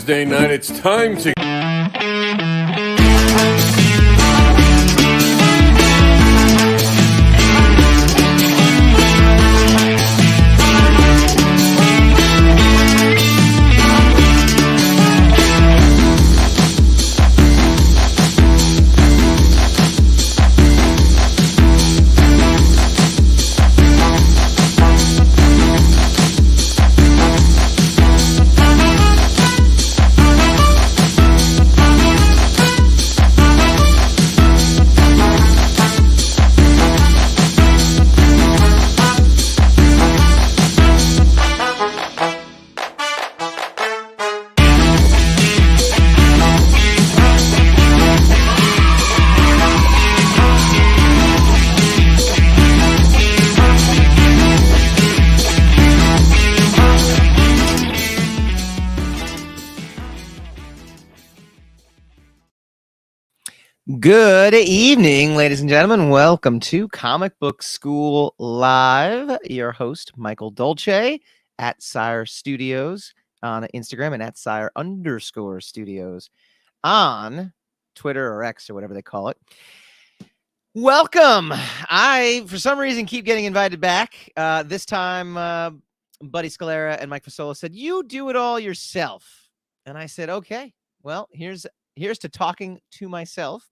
Thursday night. It's time to... Good evening, ladies and gentlemen. Welcome to Comic Book School Live. Your host, Michael Dolce, at Sire Studios on Instagram and at Sire_Studios on Twitter or X or whatever they call it. Welcome. I, for some reason, keep getting invited back. This time, Buddy Scalera and Mike Fasola said, "You do it all yourself." And I said, okay, well, here's to talking to myself.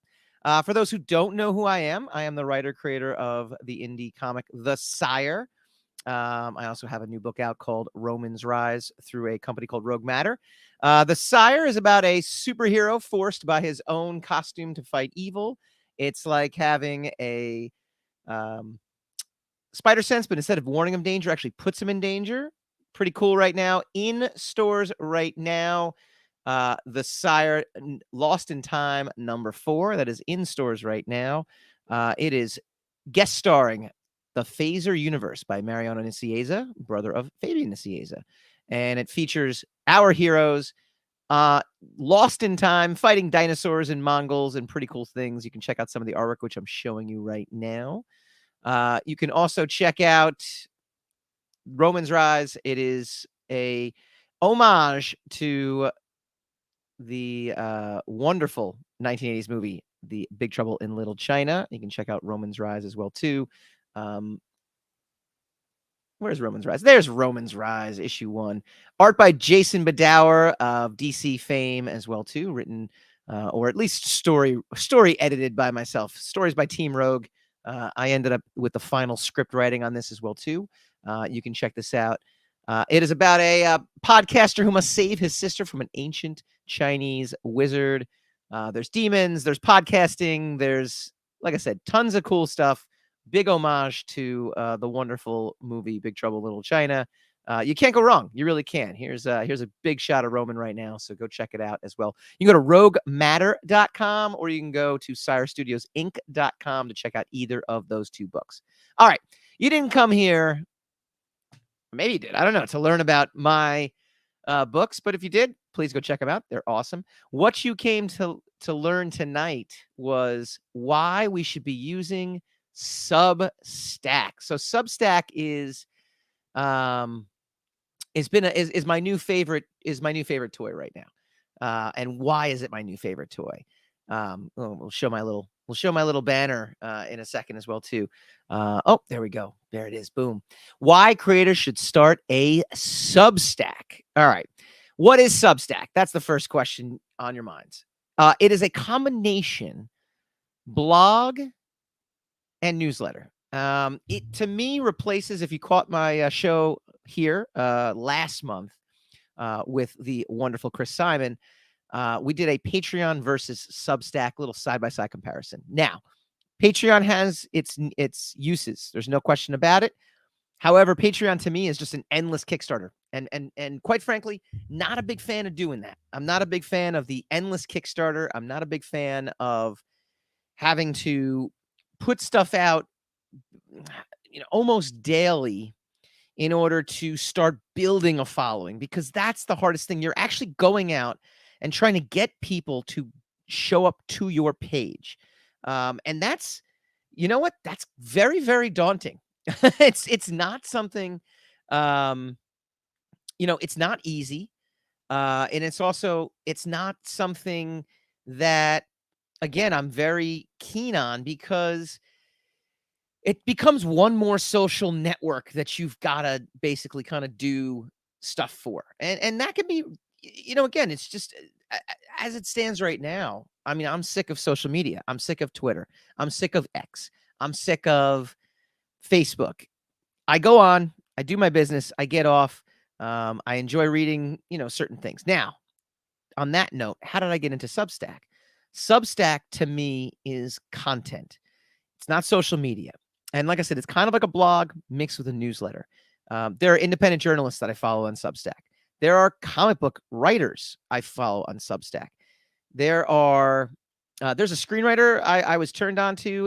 For those who don't know who I am the writer-creator of the indie comic The Sire. I also have a new book out called Romans Rise through a company called Rogue Matter. The Sire is about a superhero forced by his own costume to fight evil. It's like having a spider sense, but instead of warning him danger, actually puts him in danger. Pretty cool right now. In stores right now. The Sire Lost in Time #4 that is in stores right now. It is guest starring The Phaser Universe by Mariano Nicieza, brother of Fabian Nicieza. And it features our heroes lost in time, fighting dinosaurs and Mongols and pretty cool things. You can check out some of the artwork, which I'm showing you right now. You can also check out Romans Rise. It is a homage to the wonderful 1980s movie, The Big Trouble in Little China. You can check out Romans Rise as well, too. Where's Romans Rise? There's Romans Rise, issue 1. Art by Jason Bedower of DC fame as well, too. Written, or at least story edited by myself. Stories by Team Rogue. I ended up with the final script writing on this as well, too. You can check this out. It is about a podcaster who must save his sister from an ancient Chinese wizard. There's demons, there's podcasting, there's, like I said, tons of cool stuff. Big homage to the wonderful movie Big Trouble in Little China. You can't go wrong. You really can. Here's a big shot of Roman right now, so go check it out as well. You can go to roguematter.com or you can go to sirestudiosinc.com to check out either of those two books. All right. You didn't come here, maybe you did, I don't know, to learn about my books, but if you did, please go check them out. They're awesome. What you came to learn tonight was why we should be using Substack. So Substack is my new favorite toy right now. And why is it my new favorite toy? We'll show my little banner in a second as well too. Oh, there we go. There it is. Boom. Why creators should start a Substack. All right. What is Substack? That's the first question on your minds. It is a combination blog and newsletter. It to me replaces, if you caught my show here last month with the wonderful Chris Simon, we did a Patreon versus Substack little side-by-side comparison. Now, Patreon has its uses. There's no question about it. However, Patreon to me is just an endless Kickstarter. And quite frankly, not a big fan of doing that. I'm not a big fan of the endless Kickstarter. I'm not a big fan of having to put stuff out, almost daily in order to start building a following, because that's the hardest thing. You're actually going out and trying to get people to show up to your page. And that's, that's very, very daunting. It's not something, it's not easy. And it's not something that, again, I'm very keen on because it becomes one more social network that you've got to basically kind of do stuff for. And that can be, again, it's just as it stands right now. I mean, I'm sick of social media. I'm sick of Twitter. I'm sick of X. I'm sick of Facebook. I go on, I do my business, I get off. I enjoy reading, certain things. Now, on that note, how did I get into Substack? Substack to me is content. It's not social media. And like I said, it's kind of like a blog mixed with a newsletter. There are independent journalists that I follow on Substack. There are comic book writers I follow on Substack. There's a screenwriter I was turned on to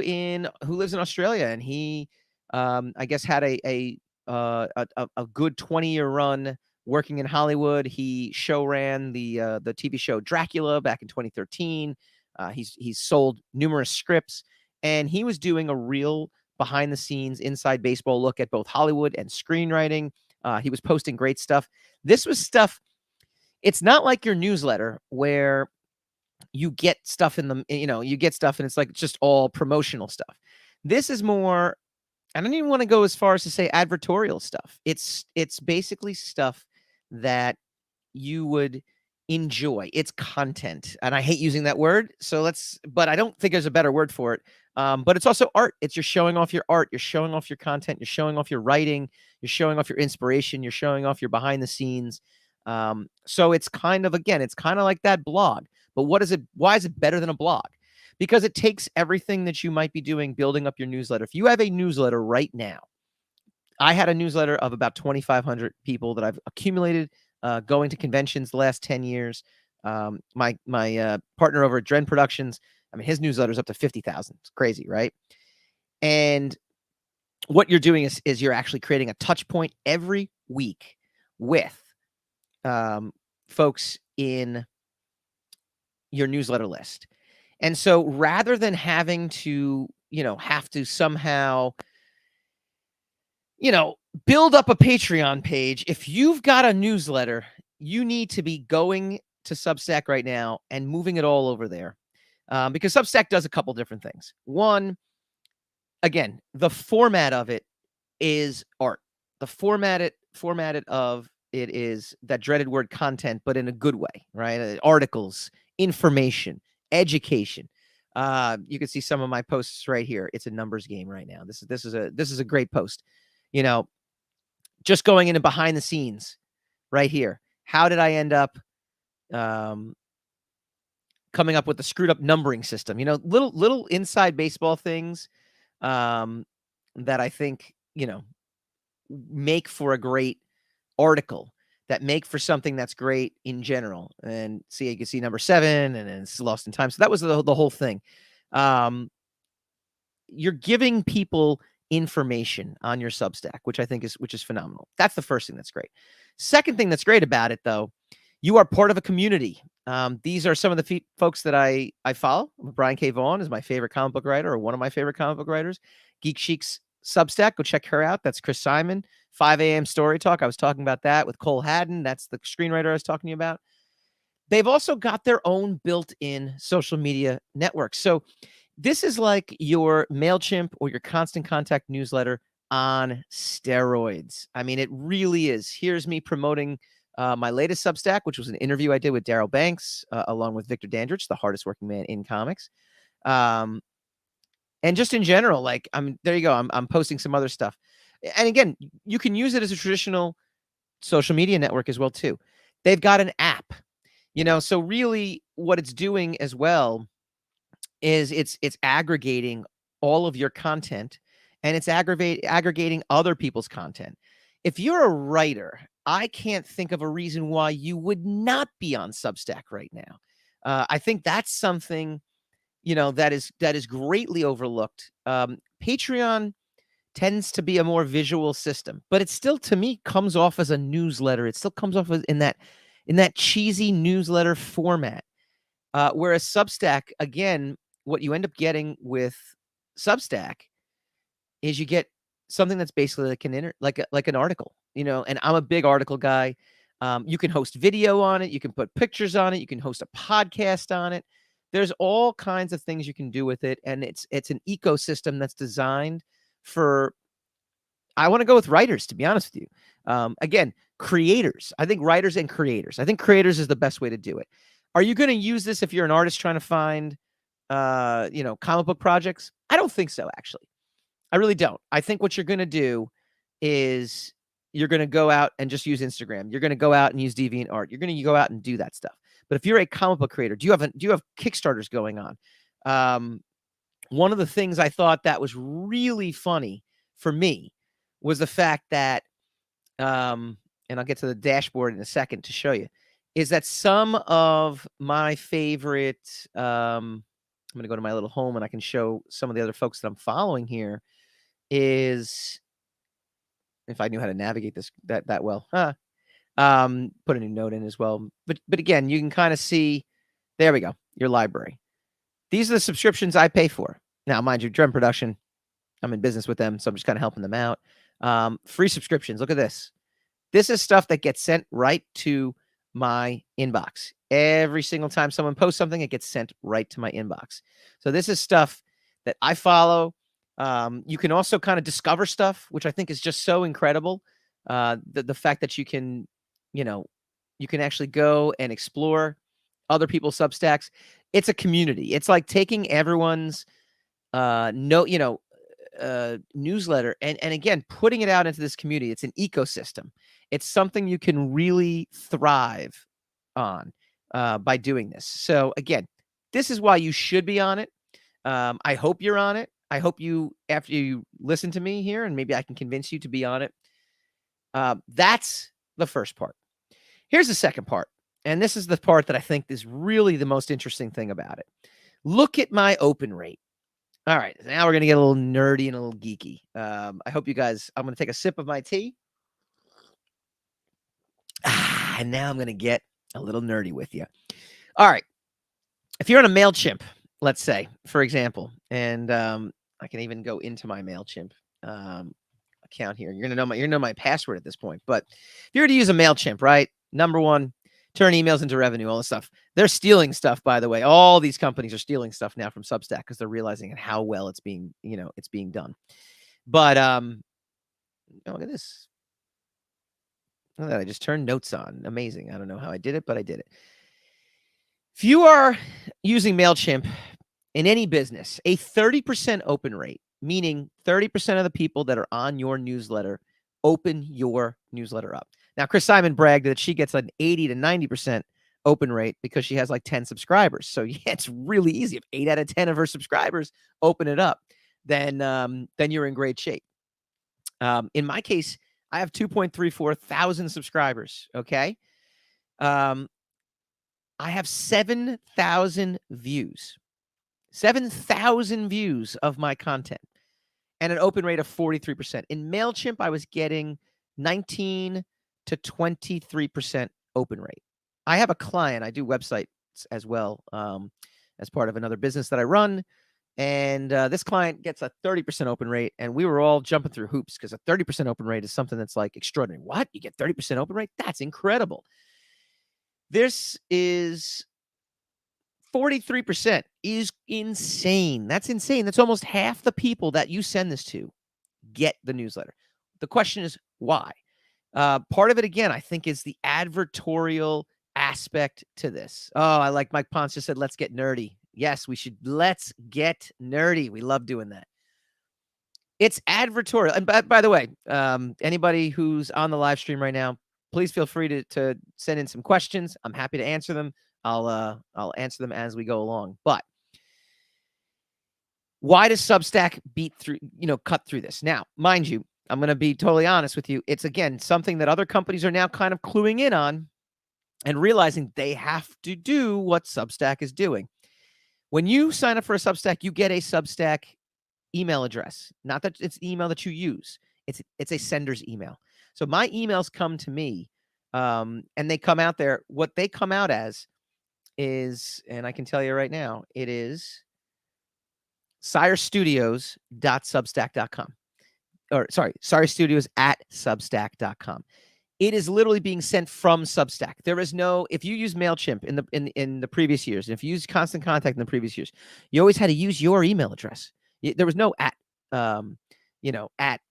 who lives in Australia, and he, I guess, had a good 20-year run working in Hollywood. He show ran the TV show Dracula back in 2013. He's sold numerous scripts, and he was doing a real behind the scenes inside baseball look at both Hollywood and screenwriting. He was posting great stuff. This was stuff. It's not like your newsletter where you get stuff you get stuff and it's like just all promotional stuff. This is more, I don't even want to go as far as to say advertorial stuff. It's basically stuff that you would enjoy. It's content. And I hate using that word. But I don't think there's a better word for it. But it's also art. You're showing off your art. You're showing off your content. You're showing off your writing. You're showing off your inspiration. You're showing off your behind the scenes. So it's kind of like that blog. But why is it better than a blog? Because it takes everything that you might be doing, building up your newsletter. If you have a newsletter right now, I had a newsletter of about 2,500 people that I've accumulated going to conventions the last 10 years. My partner over at Dren Productions, I mean, his newsletter is up to 50,000. It's crazy, right? And what you're doing is you're actually creating a touch point every week with folks in your newsletter list. And so rather than having to, somehow, build up a Patreon page, if you've got a newsletter, you need to be going to Substack right now and moving it all over there. Because Substack does a couple different things. One, again, the format of it is art. The formatted of it is that dreaded word content, but in a good way, right? Articles, information, education. You can see some of my posts right here. It's a numbers game right now. This is a great post. Just going into behind the scenes right here. How did I end up coming up with the screwed up numbering system? Little inside baseball things that I think, make for a great article, that make for something that's great in general. And see, you can see number 7 and then it's lost in time. So that was the whole thing. You're giving people information on your Substack, which I think is phenomenal. That's the first thing that's great. Second thing that's great about it, though, you are part of a community. These are some of the folks that I follow. Brian K. Vaughan is my favorite comic book writer, or one of my favorite comic book writers. Geek Chic's Substack, go check her out. That's Chris Simon. 5 a.m. Story Talk. I was talking about that with Cole Haddon. That's the screenwriter I was talking to you about. They've also got their own built-in social media network. So this is like your MailChimp or your Constant Contact newsletter on steroids. I mean, it really is. Here's me promoting my latest Substack, which was an interview I did with Darryl Banks, along with Victor Dandridge, the hardest working man in comics. And just in general, there you go. I'm posting some other stuff. And again, you can use it as a traditional social media network as well, too. They've got an app, so really what it's doing as well is it's aggregating all of your content, and it's aggregating other people's content. If you're a writer, I can't think of a reason why you would not be on Substack right now. I think that's something, that is greatly overlooked. Patreon tends to be a more visual system, but it still, to me, comes off as a newsletter. It still comes off as in that cheesy newsletter format. Whereas Substack, again, what you end up getting with Substack is you get something that's basically like an article, and I'm a big article guy. You can host video on it. You can put pictures on it. You can host a podcast on it. There's all kinds of things you can do with it. And it's an ecosystem that's designed for, I want to go with writers, to be honest with you. Again, creators. I think writers and creators. I think creators is the best way to do it. Are you going to use this if you're an artist trying to find, comic book projects? I don't think so, actually. I really don't. I think what you're going to do is you're going to go out and just use Instagram. You're going to go out and use DeviantArt. You're going to go out and do that stuff. But if you're a comic book creator, do you have Kickstarters going on? One of the things I thought that was really funny for me was the fact that, and I'll get to the dashboard in a second to show you, is that some of my favorite, I'm going to go to my little home and I can show some of the other folks that I'm following here, is, if I knew how to navigate this that well, put a new note in as well. But again, you can kind of see, there we go, your library. These are the subscriptions I pay for. Now, mind you, Drum Production, I'm in business with them, so I'm just kind of helping them out. Free subscriptions. Look at this. This is stuff that gets sent right to my inbox. Every single time someone posts something, it gets sent right to my inbox. So this is stuff that I follow. You can also kind of discover stuff, which I think is just so incredible. The fact that you can actually go and explore other people's Substacks. It's a community. It's like taking everyone's newsletter and again, putting it out into this community. It's an ecosystem. It's something you can really thrive on by doing this. So again, this is why you should be on it. I hope you're on it. I hope you, after you listen to me here, and maybe I can convince you to be on it. That's the first part. Here's the second part. And this is the part that I think is really the most interesting thing about it. Look at my open rate. All right, now we're going to get a little nerdy and a little geeky. I hope you guys, I'm going to take a sip of my tea. And now I'm going to get a little nerdy with you. All right. If you're on a MailChimp, let's say, for example, and I can even go into my MailChimp account here. You're going to know my password at this point. But if you were to use a MailChimp, right? Number one, turn emails into revenue, all this stuff. They're stealing stuff, by the way. All these companies are stealing stuff now from Substack because they're realizing how well it's being done. But look at this. Look at that. I just turned notes on. Amazing. I don't know how I did it, but I did it. If you are using MailChimp in any business, a 30% open rate, meaning 30% of the people that are on your newsletter open your newsletter up. Now, Chris Simon bragged that she gets an 80 to 90% open rate because she has like 10 subscribers. So yeah, it's really easy. If 8 out of 10 of her subscribers open it up, then you're in great shape. In my case, I have 2.34 thousand subscribers. Okay. I have 7,000 views. 7,000 views of my content and an open rate of 43%. In MailChimp, I was getting 19 to 23% open rate. I have a client. I do websites as well as part of another business that I run. And this client gets a 30% open rate. And we were all jumping through hoops because a 30% open rate is something that's like extraordinary. What? You get 30% open rate? That's incredible. This is 43% is insane. That's insane. That's almost half the people that you send this to get the newsletter. The question is why? Part of it, again, I think is the advertorial aspect to this. Oh, I like Mike Ponce just said, let's get nerdy. Yes, we should. Let's get nerdy. We love doing that. It's advertorial. And by the way, anybody who's on the live stream right now, please feel free to send in some questions. I'm happy to answer them. I'll answer them as we go along. But why does Substack cut through this? Now, mind you, I'm going to be totally honest with you. It's, again, something that other companies are now kind of cluing in on and realizing they have to do what Substack is doing. When you sign up for a Substack, you get a Substack email address. Not that it's the email that you use. It's a sender's email. So my emails come to me, and they come out there. What they come out as is, and I can tell you right now, it is sirestudios.substack.com. Or sorry, sirestudios@substack.com. it is literally being sent from Substack. There is no, if you use MailChimp in the previous years, and if you use Constant Contact in the previous years, you always had to use your email address. There was no um, at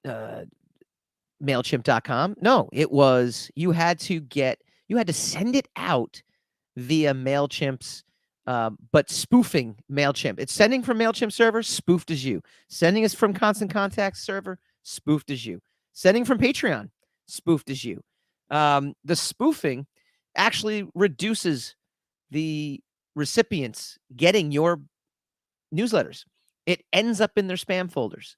MailChimp.com. No, it was, you had to send it out via MailChimp's, but spoofing MailChimp. It's sending from MailChimp server, spoofed as you. Sending us from Constant Contact server, spoofed as you. Sending from Patreon, spoofed as you. The spoofing actually reduces the recipients getting your newsletters. It ends up in their spam folders.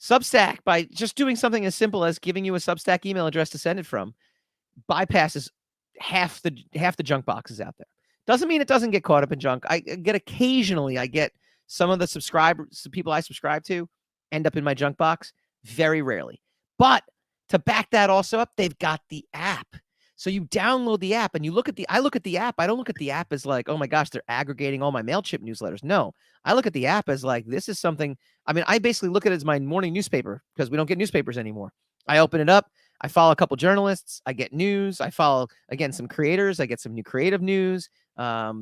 Substack, by just doing something as simple as giving you a Substack email address to send it from, bypasses half the junk boxes out there. Doesn't mean it doesn't get caught up in junk. I get some of the people I subscribe to end up in my junk box, very rarely. But to back that also up, they've got the app. So you download the app and I look at the app. I don't look at the app as like, oh my gosh, they're aggregating all my MailChimp newsletters. No, I look at the app as like, this is something. I mean, I basically look at it as my morning newspaper because we don't get newspapers anymore. I open it up. I follow a couple journalists. I get news. I follow, again, some creators. I get some new creative news. I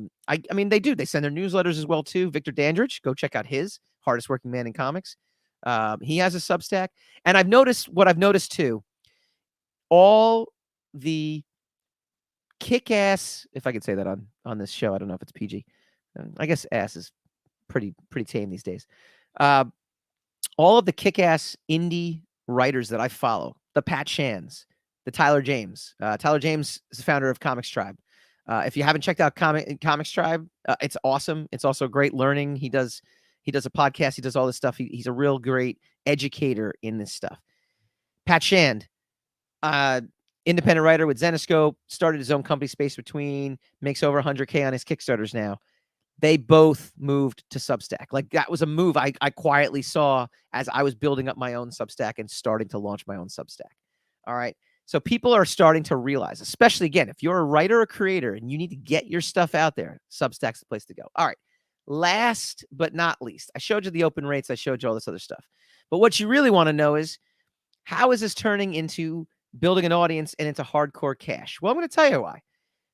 mean, they send their newsletters as well too. Victor Dandridge, go check out his Hardest Working Man in Comics. He has a Substack. And I've noticed too, all the kick-ass, if I could say that on this show, I don't know if it's PG. I guess ass is pretty tame these days. All of the kick-ass indie writers that I follow, the Pat Shans, the Tyler James. Tyler James is the founder of Comics Tribe. If you haven't checked out Comics Tribe, it's awesome. It's also great learning. He does a podcast. He does all this stuff. He's a real great educator in this stuff. Pat Shand, independent writer with Zenoscope, started his own company, Space Between, makes over 100K on his Kickstarters now. They both moved to Substack. Like, that was a move I quietly saw as I was building up my own Substack and starting to launch my own Substack. All right. So people are starting to realize, especially, again, if you're a writer or creator and you need to get your stuff out there, Substack's the place to go. All right. Last but not least, I showed you the open rates. I showed you all this other stuff. But what you really want to know is, how is this turning into building an audience and into hardcore cash? Well, I'm going to tell you why.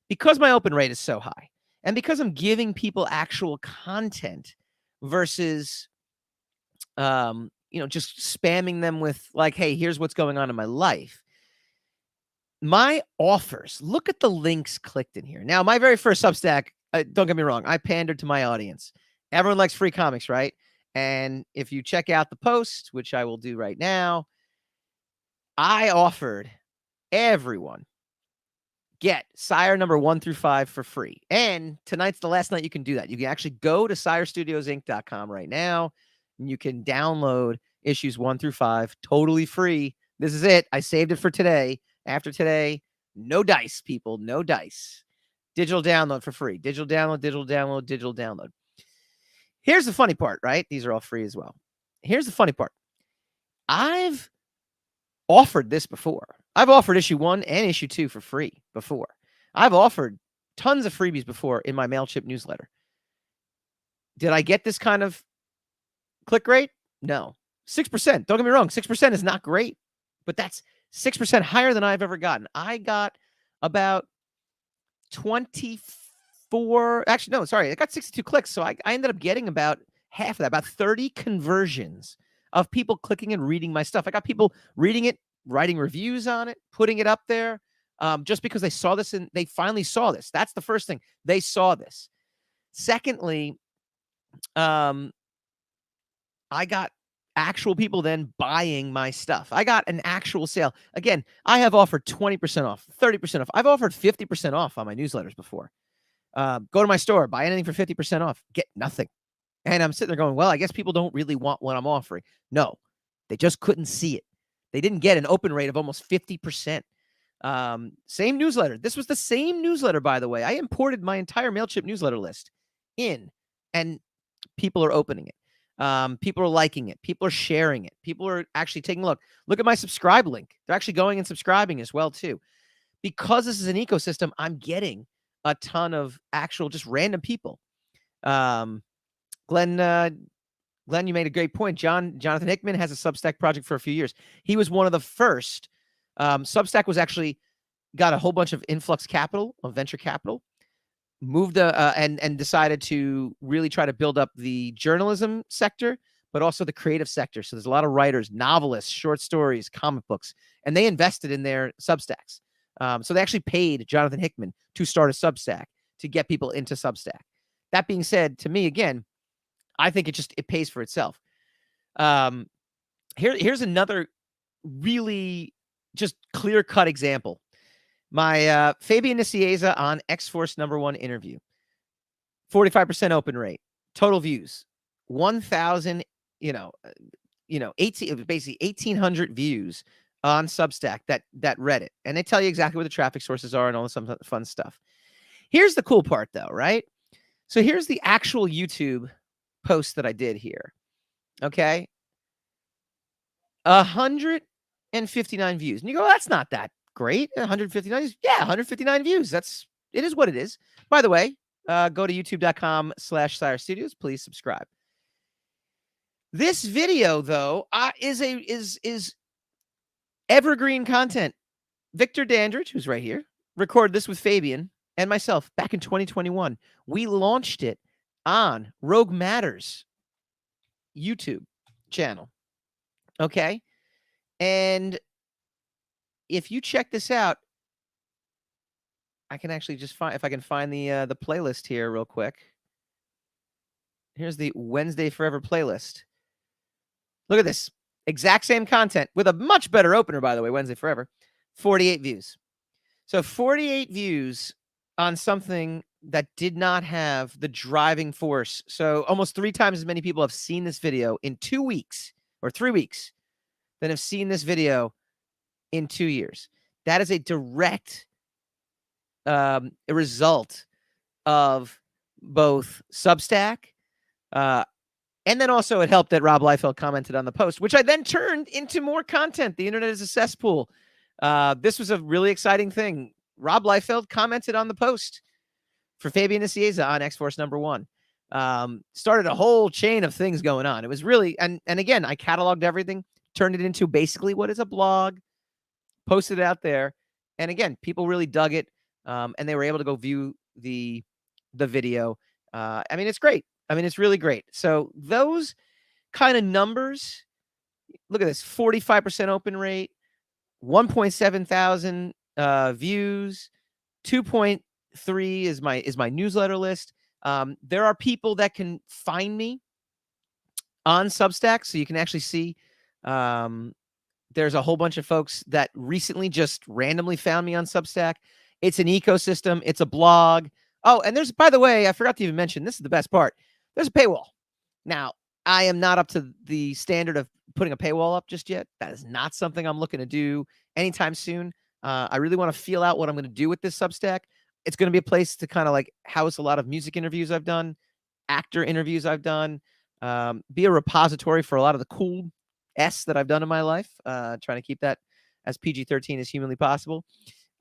Because my open rate is so high, and because I'm giving people actual content versus, just spamming them with like, hey, here's what's going on in my life. My offers, look at the links clicked in here. Now, my very first Substack, don't get me wrong, I pandered to my audience. Everyone likes free comics, right? And if you check out the post, which I will do right now, I offered everyone get Sire number 1 through 5 for free. And tonight's the last night you can do that. You can actually go to SireStudiosInc.com right now, and you can download issues 1 through 5 totally free. This is it. I saved it for today. After today, no dice, people. No dice. Digital download for free. Digital download, digital download, digital download. Here's the funny part, right? These are all free as well. Here's the funny part. I've offered this before. I've offered issue 1 and issue 2 for free before. I've offered tons of freebies before in my MailChimp newsletter. Did I get this kind of click rate? No. 6%. Don't get me wrong. 6% is not great, but that's 6% higher than I've ever gotten. I got about 24. Actually, no, sorry. I got 62 clicks. So I ended up getting about half of that, about 30 conversions of people clicking and reading my stuff. I got people reading it, writing reviews on it, putting it up there, just because they saw this and they finally saw this. That's the first thing. They saw this. Secondly, I got actual people then buying my stuff. I got an actual sale. Again, I have offered 20% off, 30% off. I've offered 50% off on my newsletters before. Go to my store, buy anything for 50% off, get nothing. And I'm sitting there going, well, I guess people don't really want what I'm offering. No, they just couldn't see it. They didn't get an open rate of almost 50%. Same newsletter. This was the same newsletter, by the way. I imported my entire MailChimp newsletter list in, and people are opening it. People are liking it. People are sharing it. People are actually taking a look. Look at my subscribe link. They're actually going and subscribing as well, too. Because this is an ecosystem, I'm getting a ton of actual just random people. Glenn, you made a great point. Jonathan Hickman has a Substack project for a few years. He was one of the first Substack was actually got a whole bunch of influx capital, of venture capital, moved and decided to really try to build up the journalism sector, but also the creative sector. So there's a lot of writers, novelists, short stories, comic books, and they invested in their Substacks. So they actually paid Jonathan Hickman to start a Substack to get people into Substack. That being said, to me, again, I think it pays for itself. Here's another really just clear-cut example. My Fabian Nicieza on X-Force #1 interview. 45% open rate. Total views. 1,000, 18, basically 1,800 views on Substack that read it. And they tell you exactly where the traffic sources are and all this fun stuff. Here's the cool part, though, right? So here's the actual YouTube post that I did here. Okay. 159 views. And you go, well, that's not that great. 159. Yeah, 159 views. It is what it is. By the way, go to youtube.com/Sire Studios. Please subscribe. This video, though, is evergreen content. Victor Dandridge, who's right here, recorded this with Fabian and myself back in 2021. We launched it on Rogue Matters YouTube channel. Okay. And if you check this out, I can actually just find, if I can find the playlist here real quick. Here's the Wednesday Forever playlist. Look at this. Exact same content with a much better opener, by the way, Wednesday Forever. 48 views. So 48 views on something that did not have the driving force. So almost 3 times as many people have seen this video in 2 weeks or 3 weeks than have seen this video in 2 years. That is a direct result of both Substack, and then also it helped that Rob Liefeld commented on the post, which I then turned into more content. The internet is a cesspool. This was a really exciting thing. Rob Liefeld commented on the post for Fabian Nicieza on X-Force #1. Started a whole chain of things going on. It was really, and again, I cataloged everything, turned it into basically what is a blog, posted it out there. And again, people really dug it. And they were able to go view the video. I mean, it's great. I mean, it's really great. So those kind of numbers, look at this, 45% open rate, 1.7 thousand views, 2.3 is my newsletter list. There are people that can find me on Substack, so you can actually see there's a whole bunch of folks that recently just randomly found me on Substack. It's an ecosystem. It's a blog. Oh, and there's, by the way, I forgot to even mention, this is the best part. There's a paywall. Now, I am not up to the standard of putting a paywall up just yet. That is not something I'm looking to do anytime soon. I really want to feel out what I'm going to do with this Substack. It's going to be a place to kind of like house a lot of music interviews I've done, actor interviews I've done, be a repository for a lot of the cool that I've done in my life, trying to keep that as PG-13 as humanly possible.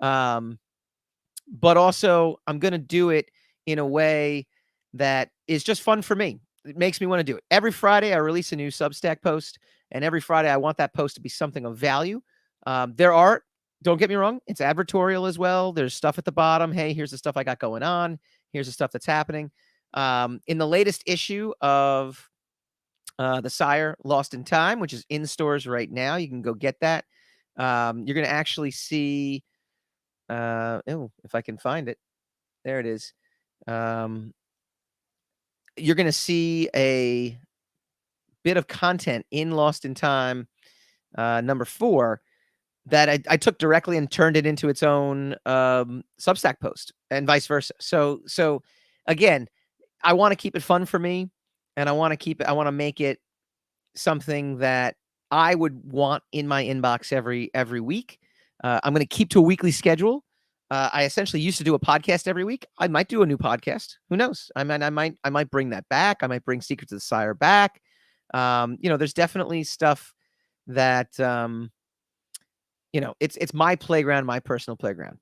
But also I'm going to do it in a way that is just fun for me. It makes me want to do it. Every Friday I release a new Substack post, and every Friday I want that post to be something of value. Don't get me wrong, it's advertorial as well. There's stuff at the bottom. Hey, here's the stuff I got going on. Here's the stuff that's happening. In the latest issue of the Sire Lost in Time, which is in stores right now, you can go get that. You're going to actually see, if I can find it, there it is. You're going to see a bit of content in Lost in Time, #4, that I took directly and turned it into its own Substack post, and vice versa. So again, I want to keep it fun for me, and I want to make it something that I would want in my inbox every week. I'm going to keep to a weekly schedule. I essentially used to do a podcast every week. I might do a new podcast. Who knows? I might bring that back. I might bring Secrets of the Sire back. There's definitely stuff that, it's my playground, my personal playground.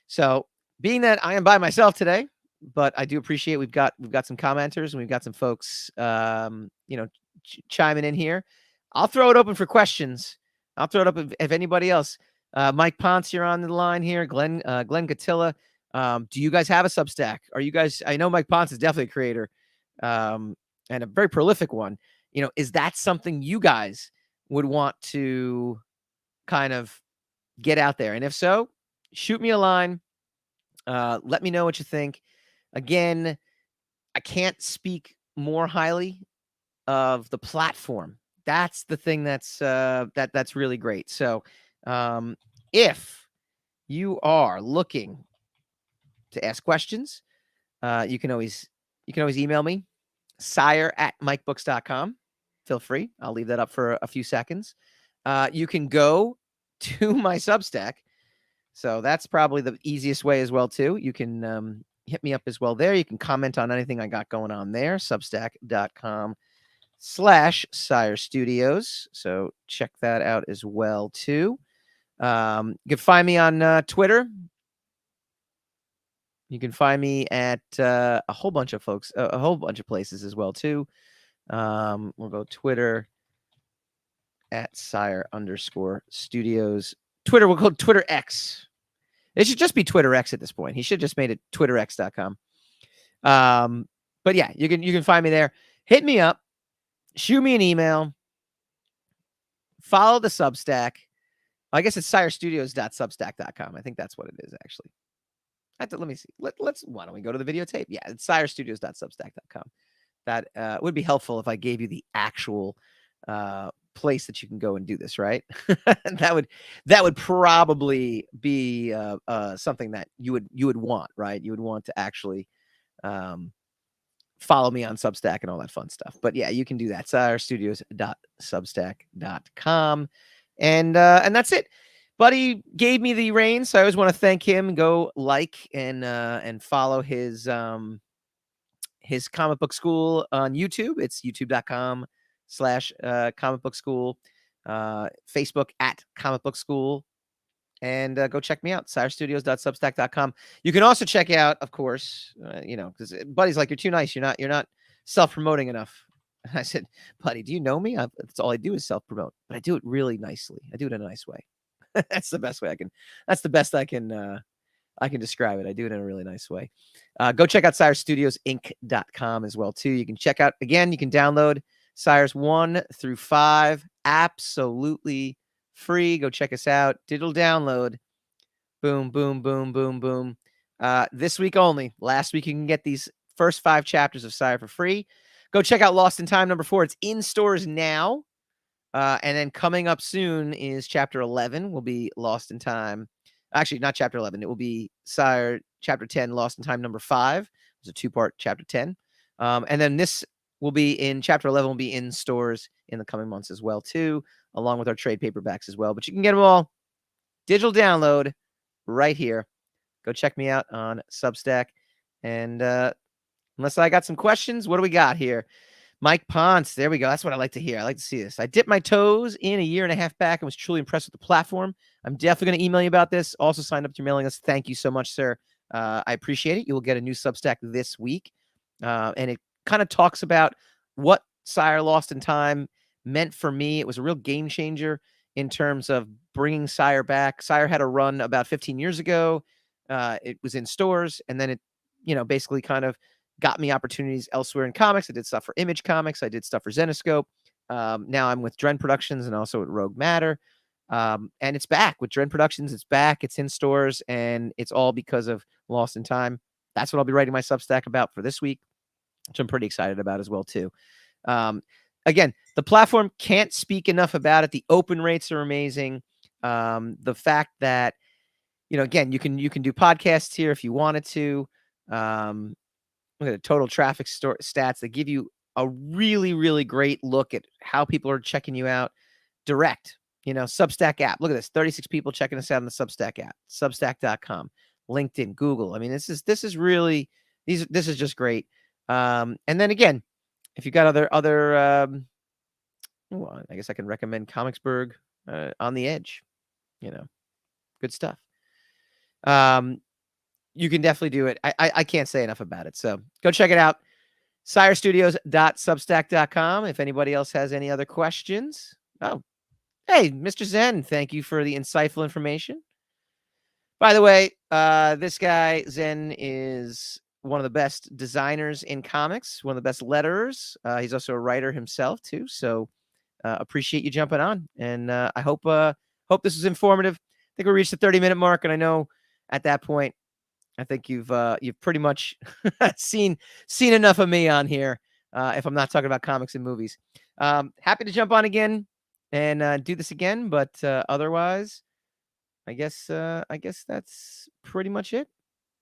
So being that I am by myself today, but I do appreciate we've got some commenters and we've got some folks, chiming in here. I'll throw it open for questions. I'll throw it up if anybody else Mike Ponce, you're on the line here. Glenn Gatilla. Do you guys have a Substack? Are you guys? I know Mike Ponce is definitely a creator, and a very prolific one. Is that something you guys would want to kind of get out there? And if so, shoot me a line. Let me know what you think. Again, I can't speak more highly of the platform. That's the thing that's really great. So, if you are looking to ask questions, you can always email me, sire@mikebooks.com. Feel free. I'll leave that up for a few seconds. You can go to my Substack. So that's probably the easiest way as well, too. You can hit me up as well there. You can comment on anything I got going on there, substack.com/Sire Studios. So check that out as well, too. You can find me on Twitter. You can find me at a whole bunch of folks, a whole bunch of places as well, too. We'll go Twitter at Sire_Studios. Twitter, we'll go Twitter X. It should just be Twitter X at this point. He should have just made it twitterx.com. But yeah, you can find me there. Hit me up. Shoot me an email. Follow the Substack. I guess it's sirestudios.substack.com. I think that's what it is, actually. Let me see. Why don't we go to the videotape? Yeah, it's sirestudios.substack.com. That would be helpful if I gave you the actual place that you can go and do this, right? that would probably be something that you would want, right? You would want to actually follow me on Substack and all that fun stuff. But yeah, you can do that. sirestudios.substack.com. And that's it. Buddy gave me the reins, so I always want to thank him. Go like and follow his comic book school on YouTube. It's youtube.com/comic book school, Facebook @comic book school, and go check me out, sirestudios.substack.com. You can also check out, of course, because Buddy's like, you're too nice. You're not self-promoting enough. And I said, Buddy, do you know me? That's all I do is self-promote, but I do it really nicely. I do it in a nice way. That's the best way I can. That's the best I can describe it. I do it in a really nice way. Go check out SireStudiosInc.com as well, too. You can check out, again, you can download Sires 1 through 5 absolutely free. Go check us out. Digital download. Boom, boom, boom, boom, boom. This week only. Last week, you can get these first 5 chapters of Sire for free. Go check out Lost in Time number 4. It's in stores now. And then coming up soon is chapter 11 will be Lost in Time. Actually, not chapter 11. It will be Sire chapter 10, Lost in Time number 5. It's a 2-part chapter 10. And then this will be in chapter 11 will be in stores in the coming months as well, too, along with our trade paperbacks as well. But you can get them all digital download right here. Go check me out on Substack. And unless I got some questions, what do we got here? Mike Ponce, there we go. That's what I like to hear. I like to see this. I dipped my toes in a year and a half back and was truly impressed with the platform. I'm definitely going to email you about this. Also signed up to your mailing list. Thank you so much, sir. I appreciate it. You will get a new Substack this week. And it kind of talks about what Sire Lost in Time meant for me. It was a real game changer in terms of bringing Sire back. Sire had a run about 15 years ago. It was in stores, and then it, basically kind of got me opportunities elsewhere in comics. I did stuff for Image Comics. I did stuff for Zenescope. Now I'm with Dren Productions and also at Rogue Matter. And it's back with Dren Productions. It's back. It's in stores, and it's all because of Lost in Time. That's what I'll be writing my Substack about for this week, which I'm pretty excited about as well, too. Again, the platform, can't speak enough about it. The open rates are amazing. The fact that, again, you can do podcasts here if you wanted to. Look at the total traffic stats. They give you a really, really great look at how people are checking you out. Direct, Substack app. Look at this. 36 people checking us out on the Substack app. Substack.com, LinkedIn, Google. I mean, this is really, this is just great. And then again, if you got other, I guess I can recommend Comicsburg, On the Edge, good stuff. You can definitely do it. I can't say enough about it. So go check it out. SireStudios.substack.com. If anybody else has any other questions. Oh, Hey, Mr. Zen, thank you for the insightful information. By the way, this guy, Zen, is one of the best designers in comics, one of the best letterers. He's also a writer himself, too. So appreciate you jumping on. And I hope this was informative. I think we reached the 30-minute mark. And I know at that point, I think you've pretty much seen enough of me on here. If I'm not talking about comics and movies, happy to jump on again and do this again. But otherwise, I guess that's pretty much it.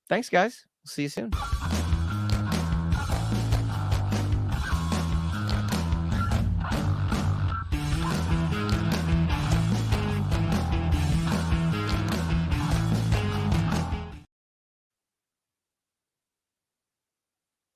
Thanks, guys. See you soon.